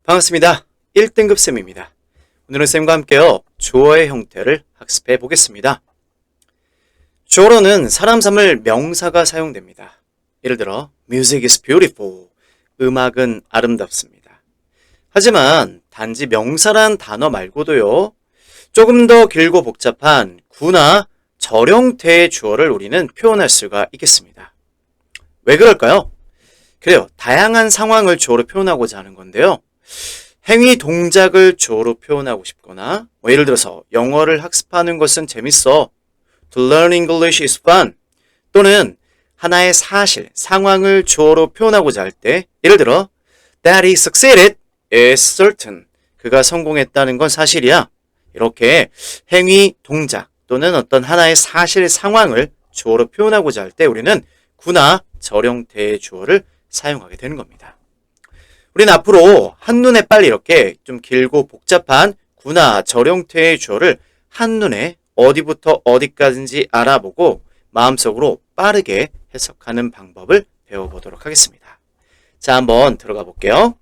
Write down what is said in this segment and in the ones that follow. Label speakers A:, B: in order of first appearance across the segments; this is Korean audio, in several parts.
A: 반갑습니다. 1등급 쌤입니다. 오늘은 쌤과 함께요. 주어의 형태를 학습해 보겠습니다. 주어로는 사람 삼을 명사가 사용됩니다. 예를 들어 Music is beautiful. 음악은 아름답습니다. 하지만 단지 명사란 단어 말고도요. 조금 더 길고 복잡한 구나 절형태의 주어를 우리는 표현할 수가 있겠습니다. 왜 그럴까요? 그래요. 다양한 상황을 주어로 표현하고자 하는 건데요. 행위 동작을 주어로 표현하고 싶거나 예를 들어서 영어를 학습하는 것은 재밌어. To learn English is fun. 또는 하나의 사실, 상황을 주어로 표현하고자 할 때 예를 들어 That he succeeded is certain. 그가 성공했다는 건 사실이야. 이렇게 행위 동작 또는 어떤 하나의 사실, 상황을 주어로 표현하고자 할 때 우리는 구나 절형태의 주어를 사용하게 되는 겁니다. 우리는 앞으로 한눈에 빨리 이렇게 좀 길고 복잡한 구나 절형태의 주어를 한눈에 어디부터 어디까지인지 알아보고 마음속으로 빠르게 해석하는 방법을 배워보도록 하겠습니다. 자, 한번 들어가 볼게요.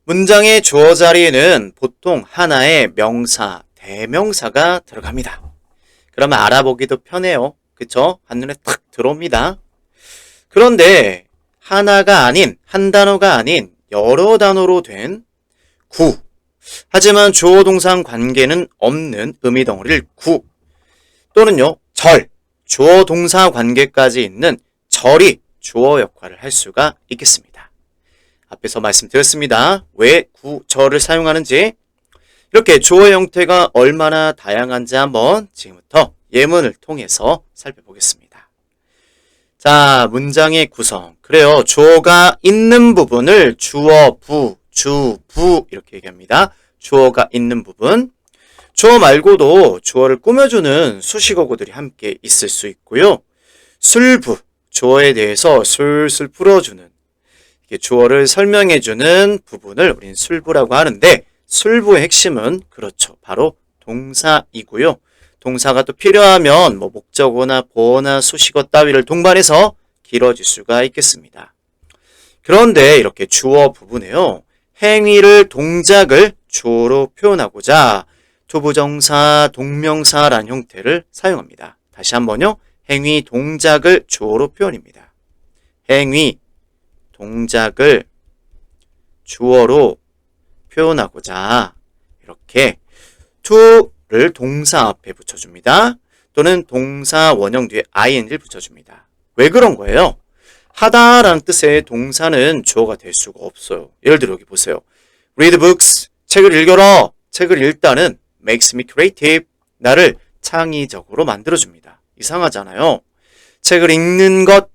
A: 문장의 주어 자리에는 보통 하나의 명사, 대명사가 들어갑니다. 그러면 알아보기도 편해요. 그쵸? 한눈에 탁 들어옵니다. 그런데 하나가 아닌, 한 단어가 아닌 여러 단어로 된 구. 하지만 주어 동사 관계는 없는 의미 덩어리를 구 또는요, 절. 주어 동사 관계까지 있는 절이 주어 역할을 할 수가 있겠습니다. 앞에서 말씀드렸습니다. 왜 구, 절을 사용하는지. 이렇게 주어 형태가 얼마나 다양한지 한번 지금부터 예문을 통해서 살펴보겠습니다. 자, 문장의 구성. 그래요. 주어가 있는 부분을 주어, 부, 주, 부 이렇게 얘기합니다. 주어가 있는 부분. 주어 말고도 주어를 꾸며주는 수식어구들이 함께 있을 수 있고요. 술부, 주어에 대해서 술술 풀어주는 주어를 설명해주는 부분을 우리는 술부라고 하는데 술부의 핵심은 그렇죠. 바로 동사이고요. 동사가 또 필요하면 목적어나 보어나 수식어 따위를 동반해서 길어질 수가 있겠습니다. 그런데 이렇게 주어 부분에요. 행위를, 동작을 주어로 표현하고자 투부정사, 동명사라는 형태를 사용합니다. 다시 한번요. 행위, 동작을 주어로 표현입니다. 행위, 동작을 주어로 표현하고자 이렇게 to를 동사 앞에 붙여줍니다. 또는 동사 원형 뒤에 ing를 붙여줍니다. 왜 그런 거예요? 하다라는 뜻의 동사는 주어가 될 수가 없어요. 예를 들어 여기 보세요. Read books, 책을 읽어라. 책을 읽다는 makes me creative, 나를 창의적으로 만들어줍니다. 이상하잖아요. 책을 읽는 것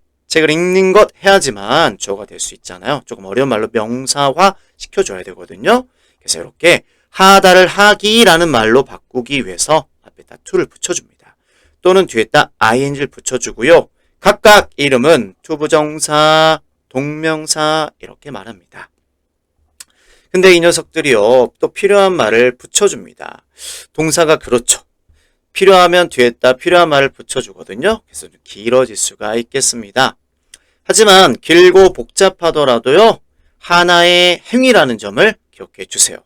A: 해야지만 주어가 될 수 있잖아요. 조금 어려운 말로 명사화 시켜줘야 되거든요. 그래서 이렇게 하다를 하기라는 말로 바꾸기 위해서 앞에다 to를 붙여줍니다. 또는 뒤에다 ing를 붙여주고요. 각각 이름은 투부정사, 동명사 이렇게 말합니다. 근데 이 녀석들이요. 또 필요한 말을 붙여줍니다. 동사가 그렇죠. 필요하면 뒤에다 필요한 말을 붙여주거든요. 그래서 좀 길어질 수가 있겠습니다. 하지만 길고 복잡하더라도요. 하나의 행위라는 점을 기억해 주세요.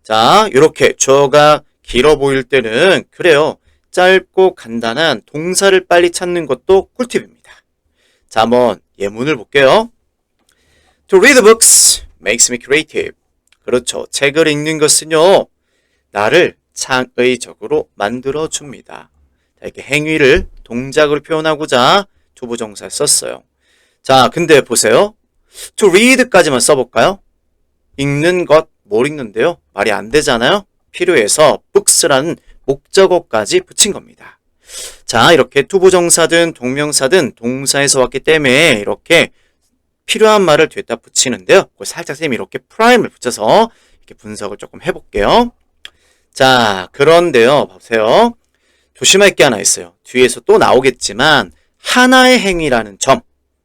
A: 자, 이렇게 주어가 길어 보일 때는 그래요. 짧고 간단한 동사를 빨리 찾는 것도 꿀팁입니다. 자, 한번 예문을 볼게요. To read books makes me creative. 그렇죠. 책을 읽는 것은요. 나를 창의적으로 만들어줍니다. 이렇게 행위를, 동작을 표현하고자 투부정사를 썼어요. 자, 근데 보세요. To read까지만 써볼까요? 읽는 것, 뭘 읽는데요? 말이 안 되잖아요? 필요해서 books라는 목적어까지 붙인 겁니다. 자, 이렇게 투부정사든 동명사든 동사에서 왔기 때문에 이렇게 필요한 말을 뒤에다 붙이는데요. 살짝 선생님이 이렇게 prime을 붙여서 이렇게 분석을 조금 해볼게요. 자, 그런데요. 보세요. 조심할 게 하나 있어요. 뒤에서 또 나오겠지만 하나의 행위라는 점.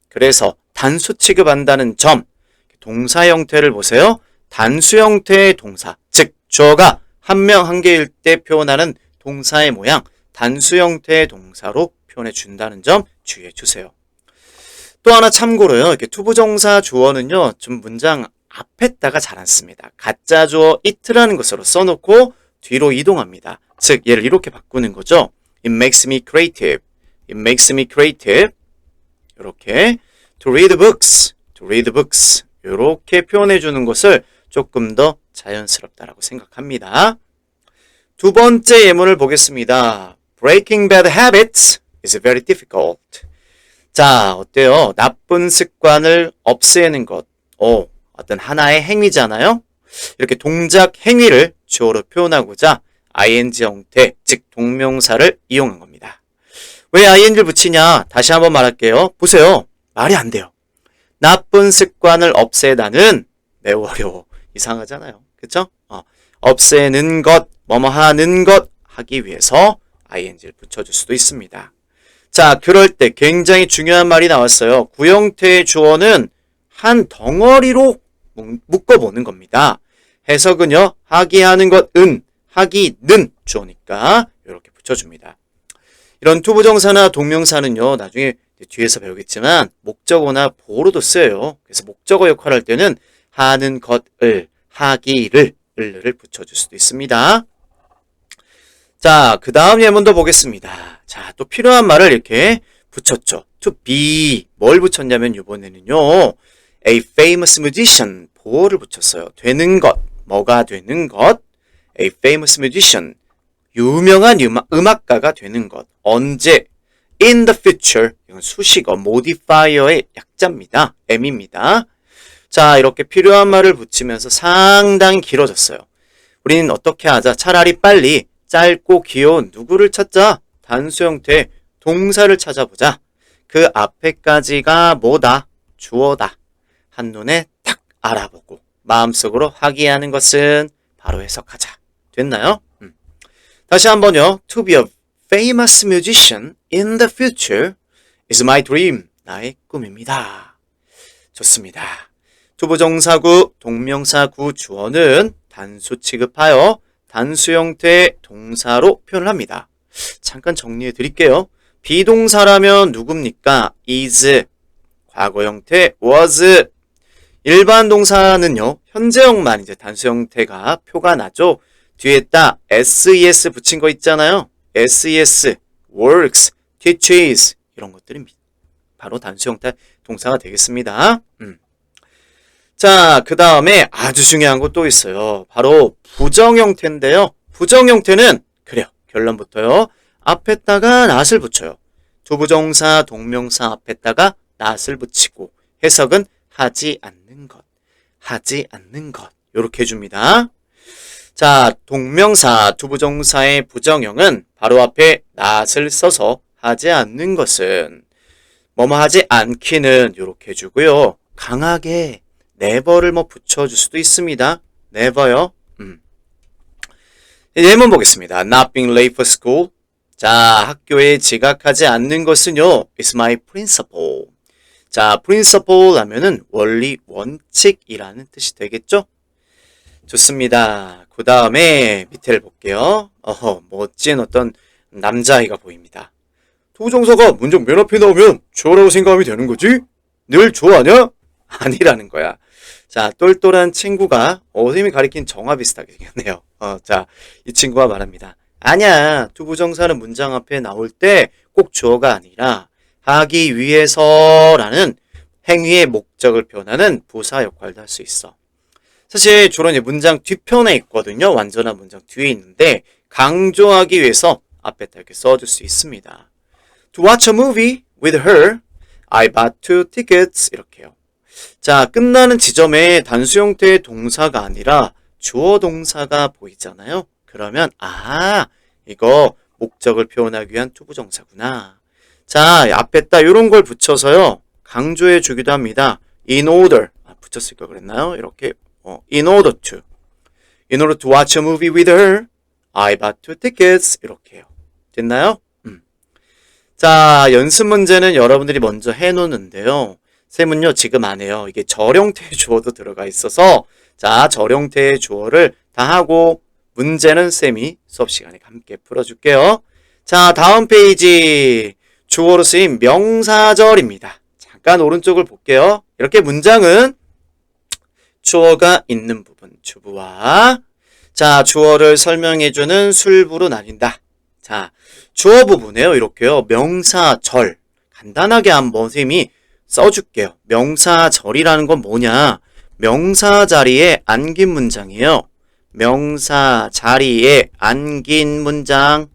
A: 그래서 단수 취급한다는 점. 동사 형태를 보세요. 단수 형태의 동사. 즉, 주어가 한 명 한 개일 때 표현하는 동사의 모양. 단수 형태의 동사로 표현해 준다는 점 주의해 주세요. 또 하나 참고로요. 이렇게 투부정사 주어는요. 좀 문장 앞에다가 잘 안 씁니다. 가짜 주어 it라는 것으로 써놓고 뒤로 이동합니다. 즉 얘를 이렇게 바꾸는 거죠. It makes me creative. It makes me creative. 이렇게 to read books. To read books. 이렇게 표현해 주는 것을 조금 더 자연스럽다라고 생각합니다. 두 번째 예문을 보겠습니다. Breaking bad habits is very difficult. 자, 어때요? 나쁜 습관을 없애는 것. 어떤 하나의 행위잖아요? 이렇게 동작 행위를 주어로 표현하고자 ing 형태, 즉 동명사를 이용한 겁니다. 왜 ing를 붙이냐? 다시 한번 말할게요. 보세요. 말이 안 돼요. 나쁜 습관을 없애다는 매우 어려워. 이상하잖아요. 그쵸? 없애는 것, 뭐뭐 하는 것 하기 위해서 ing를 붙여줄 수도 있습니다. 자, 그럴 때 굉장히 중요한 말이 나왔어요. 구형태의 주어는 한 덩어리로 묶어보는 겁니다. 해석은요, 하기 하는 것은, 하기는 주어니까 이렇게 붙여줍니다. 이런 투부정사나 동명사는요, 나중에 뒤에서 배우겠지만 목적어나 보로도 쓰여요. 그래서 목적어 역할을 할 때는 하는 것을, 하기를, 을을 붙여줄 수도 있습니다. 자, 그 다음 예문도 보겠습니다. 자, 또 필요한 말을 이렇게 붙였죠. to be, 뭘 붙였냐면 이번에는요, a famous musician, 보어를 붙였어요. 되는 것, 뭐가 되는 것, a famous musician, 유명한 음악가가 되는 것. 언제? in the future, 이건 수식어, modifier의 약자입니다. m입니다. 자, 이렇게 필요한 말을 붙이면서 상당히 길어졌어요. 우리는 어떻게 하자? 차라리 빨리 짧고 귀여운 누구를 찾자? 단수 형태 동사를 찾아보자. 그 앞에까지가 뭐다? 주어다. 한눈에 딱 알아보고 마음속으로 확인하는 것은 바로 해석하자. 됐나요? 다시 한번요. To be a famous musician in the future is my dream. 나의 꿈입니다. 좋습니다. 투부정사구, 동명사구 주어는 단수 취급하여 단수 형태의 동사로 표현을 합니다. 잠깐 정리해 드릴게요. 비동사라면 누굽니까? is, 과거 형태 was. 일반 동사는요, 현재형만 이제 단수 형태가 표가 나죠. 뒤에다 ses 붙인 거 있잖아요. ses, works, teaches 이런 것들이 바로 단수 형태 동사가 되겠습니다. 자, 그 다음에 아주 중요한 거 또 있어요. 바로 부정 형태인데요. 부정 형태는 그래요. 결론부터요. 앞에다가 not을 붙여요. 투부정사, 동명사 앞에다가 not을 붙이고 해석은 하지 않는 것, 하지 않는 것 이렇게 해줍니다. 자, 동명사, 투부정사의 부정형은 바로 앞에 not을 써서 하지 않는 것은 뭐뭐 하지 않기는 이렇게 해주고요. 강하게 never를 뭐 붙여줄 수도 있습니다. never요. 예문 보겠습니다. Not being late for school. 자, 학교에 지각하지 않는 것은요. is my principle. 자, principle 하면은 원리, 원칙이라는 뜻이 되겠죠? 좋습니다. 그 다음에 밑에를 볼게요. 멋진 어떤 남자아이가 보입니다. 투부정사가 문장 맨 앞에 나오면 주어라고 생각하면 되는 거지? 늘 좋아하냐? 아니라는 거야. 자, 똘똘한 친구가 선생님이 가리킨 정화 비슷하게 생겼네요. 자, 이 친구가 말합니다. 아니야, 투부정사는 문장 앞에 나올 때 꼭 주어가 아니라 하기 위해서라는 행위의 목적을 표현하는 부사 역할도 할 수 있어. 사실 주로 이제 문장 뒤편에 있거든요. 완전한 문장 뒤에 있는데 강조하기 위해서 앞에다 이렇게 써줄 수 있습니다. To watch a movie with her, I bought 2 tickets. 이렇게요. 자, 끝나는 지점에 단수 형태의 동사가 아니라 주어 동사가 보이잖아요. 그러면 이거 목적을 표현하기 위한 투부정사구나. 자, 앞에다 이런 걸 붙여서요. 강조해 주기도 합니다. In order. 붙였을 걸 그랬나요? 이렇게 in order to watch a movie with her, I bought 2 tickets. 이렇게요. 됐나요? 자, 연습 문제는 여러분들이 먼저 해놓는데요. 쌤은요, 지금 안 해요. 이게 절형태의 주어도 들어가 있어서, 자, 절형태의 주어를 다 하고, 문제는 쌤이 수업 시간에 함께 풀어줄게요. 자, 다음 페이지. 주어로 쓰인 명사절입니다. 잠깐 오른쪽을 볼게요. 이렇게 문장은 주어가 있는 부분, 주부와 자, 주어를 설명해주는 술부로 나뉜다. 자, 주어 부분에요. 이렇게요. 명사절. 간단하게 한번 선생님이 써줄게요. 명사절이라는 건 뭐냐? 명사 자리에 안긴 문장이에요. 명사 자리에 안긴 문장.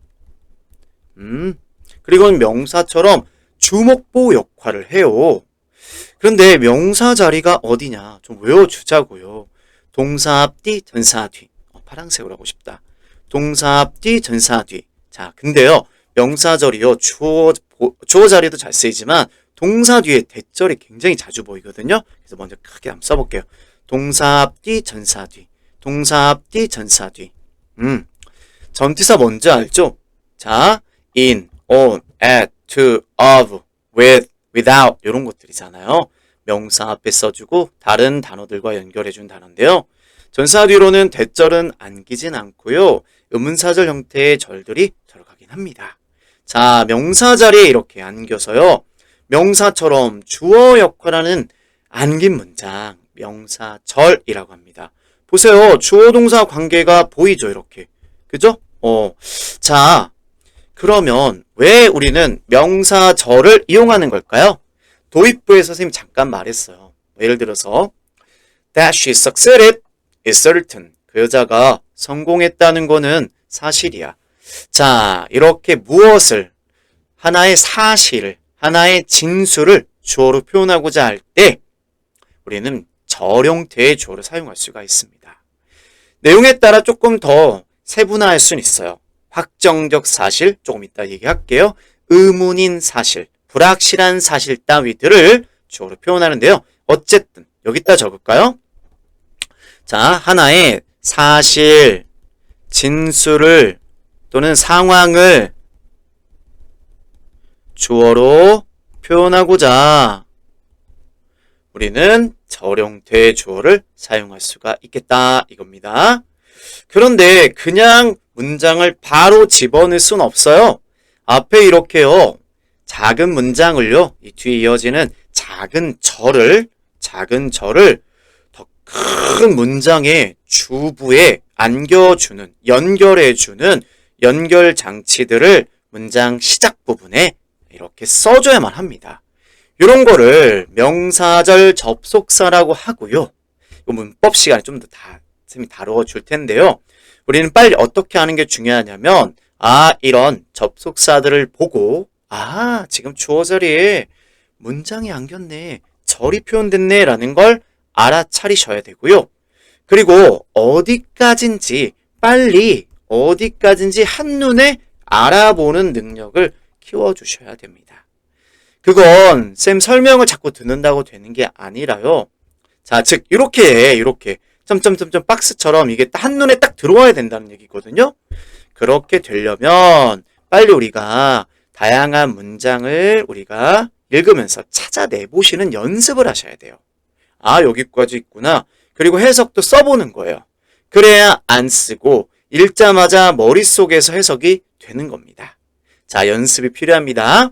A: 그리고 명사처럼 주목보 역할을 해요. 그런데 명사 자리가 어디냐? 좀 외워주자고요. 동사 앞뒤, 전사 뒤. 파란색으로 하고 싶다. 동사 앞뒤, 전사 뒤. 자, 근데요. 명사절이요. 주어 자리도 잘 쓰이지만 동사 뒤에 대절이 굉장히 자주 보이거든요. 그래서 먼저 크게 한번 써볼게요. 동사 앞뒤, 전사 뒤. 동사 앞뒤, 전사 뒤. 전치사 뭔지 알죠? 자, in, on, at, to, of, with, without 이런 것들이잖아요. 명사 앞에 써주고 다른 단어들과 연결해준 단어인데요. 전사 뒤로는 대절은 안기진 않고요. 의문사절 형태의 절들이 들어가긴 합니다. 자, 명사 자리에 이렇게 안겨서요. 명사처럼 주어 역할하는 안긴 문장, 명사절이라고 합니다. 보세요. 주어 동사 관계가 보이죠, 이렇게. 그죠? 자, 그러면 왜 우리는 명사절을 이용하는 걸까요? 도입부에서 선생님 잠깐 말했어요. 예를 들어서 that she succeeded is certain. 그 여자가 성공했다는 거는 사실이야. 자, 이렇게 무엇을 하나의 사실을 하나의 진술을 주어로 표현하고자 할 때 우리는 절 형태의 주어를 사용할 수가 있습니다. 내용에 따라 조금 더 세분화할 수는 있어요. 확정적 사실, 조금 이따 얘기할게요. 의문인 사실, 불확실한 사실 따위들을 주어로 표현하는데요. 어쨌든 여기다 적을까요? 자, 하나의 사실, 진술을 또는 상황을 주어로 표현하고자 우리는 절 형태의 주어를 사용할 수가 있겠다 이겁니다. 그런데 그냥 문장을 바로 집어넣을 수는 없어요. 앞에 이렇게요. 작은 문장을요. 이 뒤에 이어지는 작은 절을 더 큰 문장의 주부에 안겨주는, 연결해주는 연결 장치들을 문장 시작 부분에 이렇게 써줘야만 합니다. 이런 거를 명사절 접속사라고 하고요. 이 문법 시간에 좀 더 선생님이 다루어 줄 텐데요. 우리는 빨리 어떻게 하는 게 중요하냐면 이런 접속사들을 보고 지금 주어 자리에 문장이 안겼네, 절이 표현됐네 라는 걸 알아차리셔야 되고요. 그리고 어디까지인지 한눈에 알아보는 능력을 키워주셔야 됩니다. 그건 쌤 설명을 자꾸 듣는다고 되는 게 아니라요. 자, 즉 이렇게 점점점점 박스처럼 이게 한눈에 딱 들어와야 된다는 얘기거든요. 그렇게 되려면 빨리 우리가 다양한 문장을 우리가 읽으면서 찾아내보시는 연습을 하셔야 돼요. 여기까지 있구나. 그리고 해석도 써보는 거예요. 그래야 안 쓰고 읽자마자 머릿속에서 해석이 되는 겁니다. 자, 연습이 필요합니다.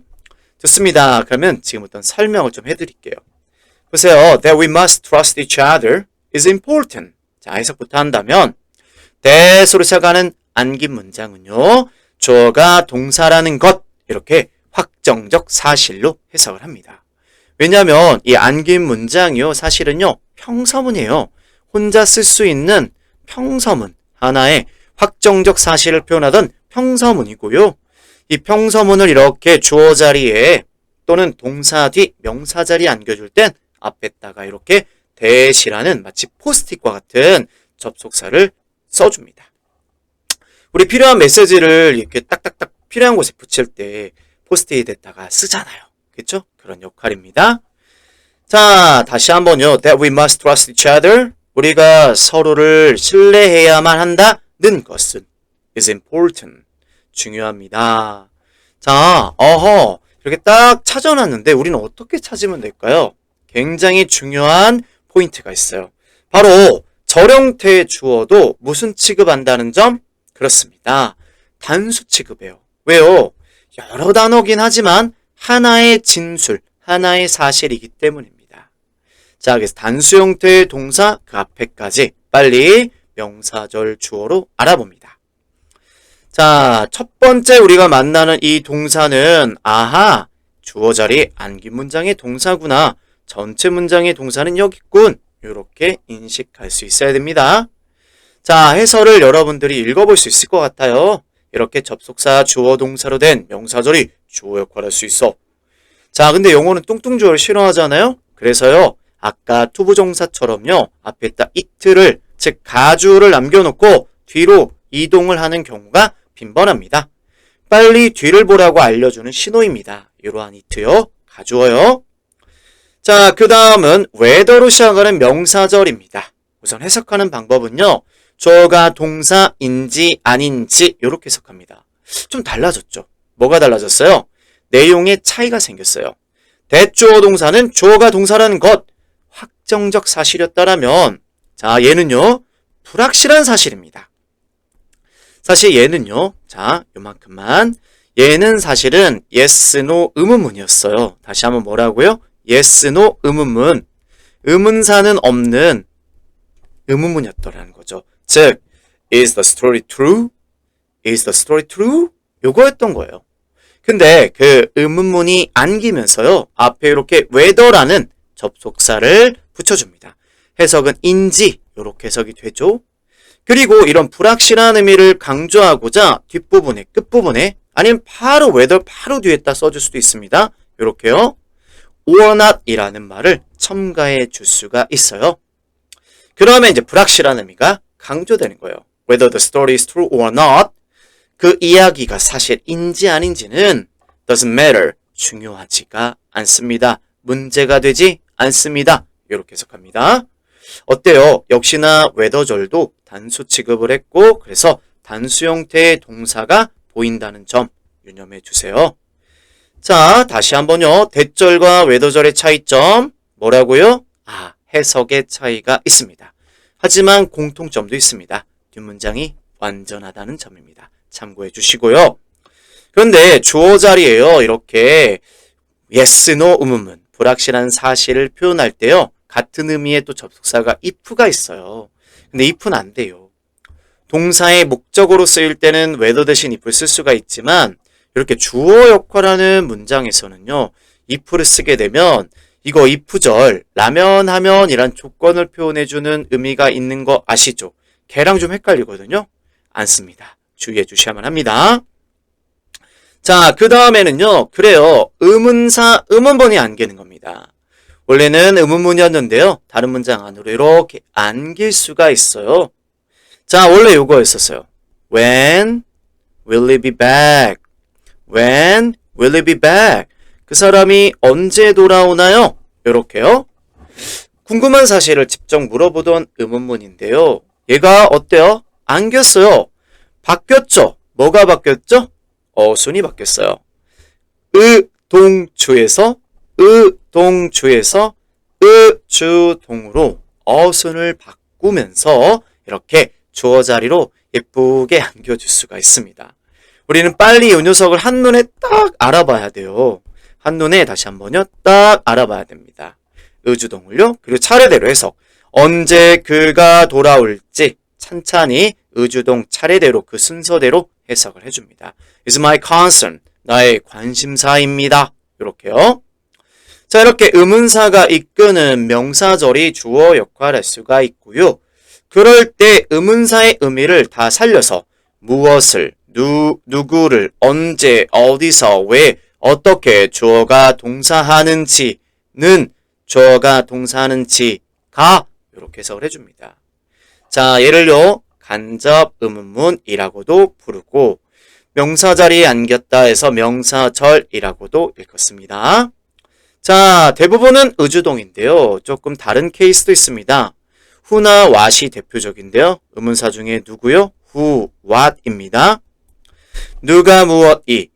A: 좋습니다. 그러면 지금부터 설명을 좀 해드릴게요. 보세요. That we must trust each other is important. 자, 해석부터 한다면 that으로 시작하는 안긴 문장은요. 주어가 동사라는 것 이렇게 확정적 사실로 해석을 합니다. 왜냐하면 이 안긴 문장이요. 사실은요. 평서문이에요. 혼자 쓸 수 있는 평서문. 하나의 확정적 사실을 표현하던 평서문이고요. 이 평서문을 이렇게 주어 자리에 또는 동사 뒤 명사 자리에 안겨줄 땐 앞에다가 이렇게 that이라는 마치 포스트잇과 같은 접속사를 써줍니다. 우리 필요한 메시지를 이렇게 딱딱딱 필요한 곳에 붙일 때 포스트잇에다가 쓰잖아요. 그렇죠? 그런 역할입니다. 자, 다시 한번요. That we must trust each other. 우리가 서로를 신뢰해야만 한다는 것은 is important. 중요합니다. 자, 이렇게 딱 찾아놨는데 우리는 어떻게 찾으면 될까요? 굉장히 중요한 포인트가 있어요. 바로 절형태의 주어도 무슨 취급한다는 점? 그렇습니다. 단수 취급해요. 왜요? 여러 단어긴 하지만 하나의 진술, 하나의 사실이기 때문입니다. 자, 그래서 단수 형태의 동사 그 앞에까지 빨리 명사절 주어로 알아봅니다. 자, 첫 번째 우리가 만나는 이 동사는 아하, 주어 자리 안긴 문장의 동사구나. 전체 문장의 동사는 여기 있군. 이렇게 인식할 수 있어야 됩니다. 자, 해설을 여러분들이 읽어볼 수 있을 것 같아요. 이렇게 접속사 주어 동사로 된 명사절이 주어 역할을 할 수 있어. 자, 근데 영어는 뚱뚱주어를 싫어하잖아요. 그래서요, 아까 투부정사처럼요, 앞에 딱 it를, 즉 가주를 남겨놓고 뒤로 이동을 하는 경우가 빈번합니다. 빨리 뒤를 보라고 알려주는 신호입니다. 이러한 it요, 가주어요. 자, 그 다음은 whether로 시작하는 명사절입니다. 우선 해석하는 방법은요, 주어가 동사인지 아닌지 이렇게 해석합니다. 좀 달라졌죠. 뭐가 달라졌어요? 내용에 차이가 생겼어요. 대주어 동사는 주어가 동사라는 것, 확정적 사실이었다라면, 자, 얘는요, 불확실한 사실입니다. 사실 얘는요, 자, 요만큼만, 얘는 사실은 yes, no 의문문이었어요. 다시 한번 뭐라고요? yes, no 의문문. 의문사는 없는 의문문이었더라는 거죠. 즉, is the story true? is the story true? 요거였던 거예요. 근데 그 의문문이 안기면서요, 앞에 이렇게 whether라는 접속사를 붙여줍니다. 해석은 인지, 이렇게 해석이 되죠. 그리고 이런 불확실한 의미를 강조하고자 뒷부분에, 끝부분에, 아니면 바로 whether 바로 뒤에다 써줄 수도 있습니다. 이렇게요. or not 이라는 말을 첨가해 줄 수가 있어요. 그러면 이제 불확실한 의미가 강조되는 거예요. Whether the story is true or not, 그 이야기가 사실인지 아닌지는 doesn't matter, 중요하지가 않습니다. 문제가 되지 않습니다. 이렇게 해석합니다. 어때요? 역시나 whether절도 단수 취급을 했고, 그래서 단수 형태의 동사가 보인다는 점 유념해 주세요. 자, 다시 한번요. 대절과 whether절의 차이점 뭐라고요? 아, 해석의 차이가 있습니다. 하지만 공통점도 있습니다. 뒷문장이 완전하다는 점입니다. 참고해 주시고요. 그런데 주어 자리에요, 이렇게 yes, no 의문문, 불확실한 사실을 표현할 때요, 같은 의미의 또 접속사가 if가 있어요. 근데 if는 안 돼요. 동사의 목적으로 쓰일 때는 whether 대신 if를 쓸 수가 있지만, 이렇게 주어 역할하는 문장에서는요, if를 쓰게 되면 이거 if절, 라면 하면 이란 조건을 표현해주는 의미가 있는 거 아시죠? 걔랑 좀 헷갈리거든요. 안 씁니다. 주의해 주셔야만 합니다. 자, 그 다음에는요, 그래요, 의문사, 의문본이 안기는 겁니다. 원래는 의문문이었는데요, 다른 문장 안으로 이렇게 안길 수가 있어요. 자, 원래 요거였었어요. When will he be back? When will he be back? 그 사람이 언제 돌아오나요? 이렇게요. 궁금한 사실을 직접 물어보던 의문문인데요. 얘가 어때요? 안겼어요. 바뀌었죠? 뭐가 바뀌었죠? 어순이 바뀌었어요. 의동주에서 의주동으로 어순을 바꾸면서 이렇게 주어 자리로 예쁘게 안겨줄 수가 있습니다. 우리는 빨리 이 녀석을 한눈에 딱 알아봐야 돼요. 한눈에 다시 한번요, 딱 알아봐야 됩니다. 의주동을요, 그리고 차례대로 해석. 언제 그가 돌아올지 찬찬히 의주동 차례대로 그 순서대로 해석을 해줍니다. It's my concern. 나의 관심사입니다. 이렇게요. 자, 이렇게 의문사가 이끄는 명사절이 주어 역할을 할 수가 있고요. 그럴 때 의문사의 의미를 다 살려서 무엇을, 누구를, 언제, 어디서, 왜, 어떻게 주어가 동사하는지는 주어가 동사하는지가 이렇게 해석을 해줍니다. 자, 얘를요, 간접 의문문이라고도 부르고 명사 자리에 안겼다 해서 명사절이라고도 읽었습니다. 자, 대부분은 의주동인데요. 조금 다른 케이스도 있습니다. who나 what이 대표적인데요. 의문사 중에 누구요? who, what입니다. 누가 무엇이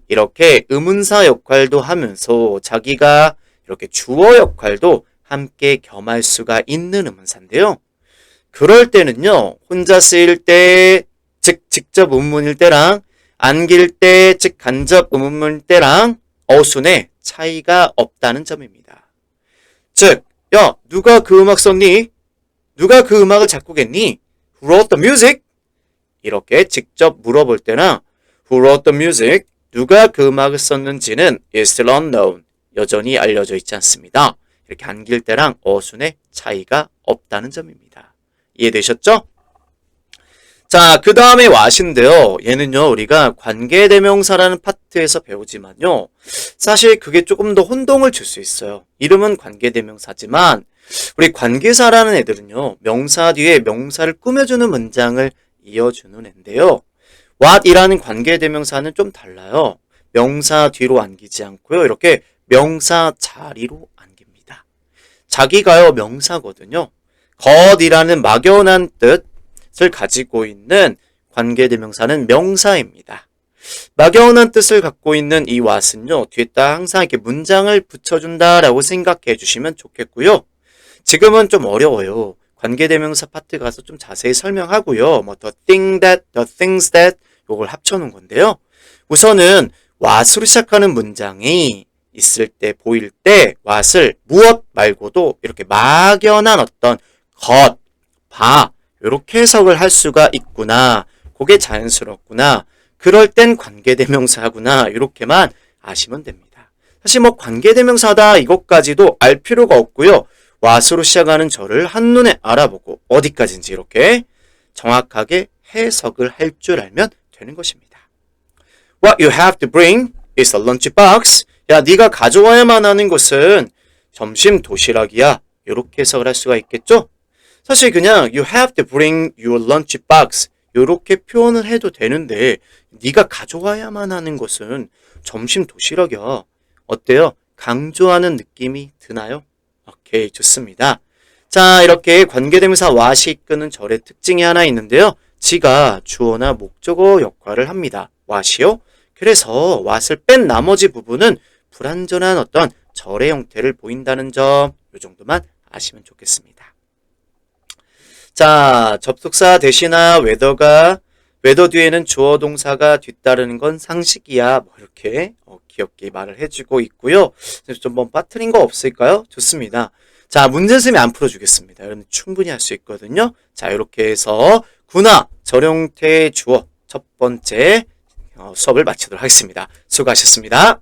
A: 이렇게 의문사 역할도 하면서 자기가 이렇게 주어 역할도 함께 겸할 수가 있는 의문사인데요. 그럴 때는요, 혼자 쓰일 때, 즉 직접 의문문일 때랑 안길 때, 즉 간접 의문문일 때랑 어순에 차이가 없다는 점입니다. 즉, 야, 누가 그 음악 썼니? 누가 그 음악을 작곡했니? Who wrote the music? 이렇게 직접 물어볼 때나 Who wrote the music? 누가 그 음악을 썼는지는 is still unknown. 여전히 알려져 있지 않습니다. 이렇게 안길 때랑 어순의 차이가 없다는 점입니다. 이해되셨죠? 자, 그 다음에 what인데요. 얘는요, 우리가 관계대명사라는 파트에서 배우지만요. 사실 그게 조금 더 혼동을 줄 수 있어요. 이름은 관계대명사지만 우리 관계사라는 애들은요, 명사 뒤에 명사를 꾸며주는 문장을 이어주는 애인데요. what이라는 관계대명사는 좀 달라요. 명사 뒤로 안기지 않고요. 이렇게 명사 자리로 안깁니다. 자기가요, 명사거든요. 것이라는 막연한 뜻을 가지고 있는 관계대명사는 명사입니다. 막연한 뜻을 갖고 있는 이 what은요, 뒤에다 항상 이렇게 문장을 붙여준다라고 생각해 주시면 좋겠고요. 지금은 좀 어려워요. 관계대명사 파트 가서 좀 자세히 설명하고요. 뭐 the thing that, the things that 요걸 합쳐놓은 건데요. 우선은 what으로 시작하는 문장이 있을 때, 보일 때 what을 무엇 말고도 이렇게 막연한 어떤 것, 바 이렇게 해석을 할 수가 있구나. 그게 자연스럽구나. 그럴 땐 관계대명사구나. 이렇게만 아시면 됩니다. 사실 뭐 관계대명사다 이것까지도 알 필요가 없고요. what으로 시작하는 절을 한눈에 알아보고 어디까지인지 이렇게 정확하게 해석을 할 줄 알면 되는 것입니다. What you have to bring is a lunchbox. 야, 네가 가져와야만 하는 것은 점심 도시락이야. 이렇게 해석을 할 수가 있겠죠? 사실 그냥 you have to bring your lunchbox 이렇게 표현을 해도 되는데 네가 가져와야만 하는 것은 점심 도시락이야. 어때요? 강조하는 느낌이 드나요? 오케이, 좋습니다. 자, 이렇게 관계대명사 what이 이끄는 절의 특징이 하나 있는데요. 지가 주어나 목적어 역할을 합니다. what이요? 그래서 what을 뺀 나머지 부분은 불완전한 어떤 절의 형태를 보인다는 점, 이 정도만 아시면 좋겠습니다. 자, 접속사 대신나 whether 뒤에는 주어 동사가 뒤따르는 건 상식이야. 뭐 이렇게 귀엽게 말을 해주고 있고요. 좀 뭐 빠뜨린 거 없을까요? 좋습니다. 자, 문제쌤이 안 풀어주겠습니다. 여러분 충분히 할 수 있거든요. 자, 이렇게 해서 구나 절형태의 주어 첫 번째 수업을 마치도록 하겠습니다. 수고하셨습니다.